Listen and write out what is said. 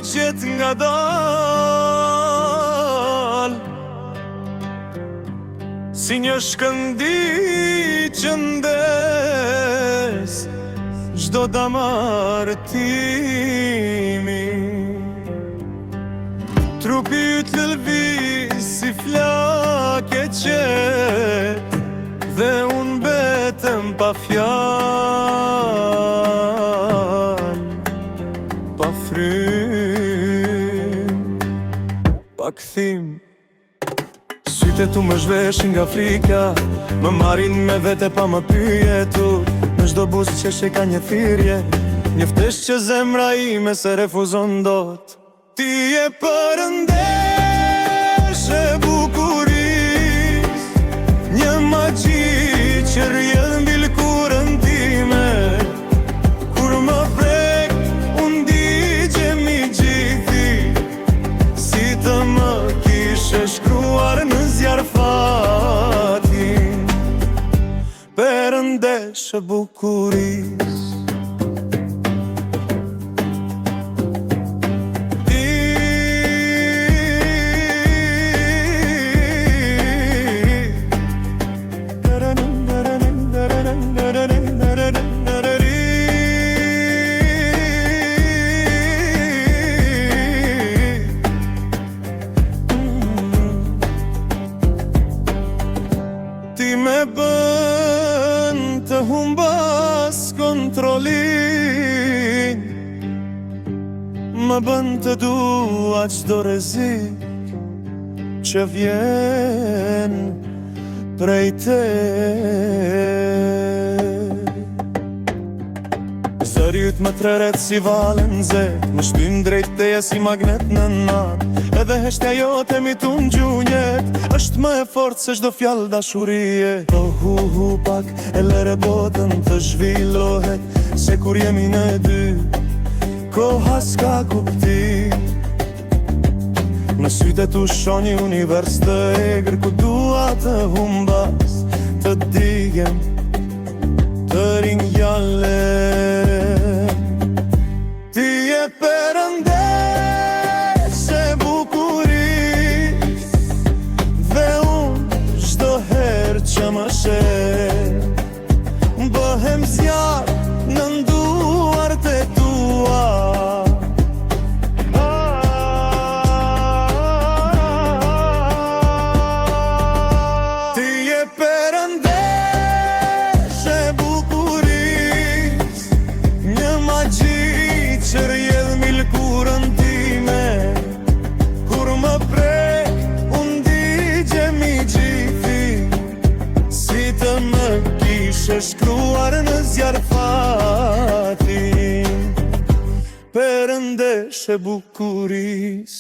qet nga dal, si një shkëndi që ndes çdo damartimi. Trupi yt lëviz si flake qet, dhe unë betem pa fjal, pa frym, pa kthim. Sytë tu më zhveshin nga frika, më marrin me vete pa më pyetur. Në çdo buzë qeshe ka një thirrje, njoftesh që zemra ime se refuzon dot. Ti je përëndesh e bukuris, një magji që rrjedh mbi lkurën time. Kur më prek, unë digjem i gjithi, si të më kishe shkruar në zjarr fatin. Përëndesh e bukuris. Ti me bën të humbas kontrolin, më bën të dua çdo rrezik që vjen prej teje. Zëri yt më treret si valën zet, më shtyn drejt teje si magnet në nat. Edhe heshtja jote mi tu ngjunjet, është më e fortë se çdo fjalë dashurie. Po hu pak e lere botën të zhvillohet, se kur jemi në dy, koha s'ka kuptim. Në sytë tu shoh një univers të egër, ku dua të humbas, të digem, të ringjallem. Ti je përëndesh e bukuris, dhe unë çdo herë që më sheh, bëhem zjarr në nduart e tua. Ti je përëndesh e bukuris, një magji që rrjedh mbi lkurën time. Kur më prek, unë digjem i gjithi, si të më kishe shkruar në zjarr fatin. Përëndesh e bukuris.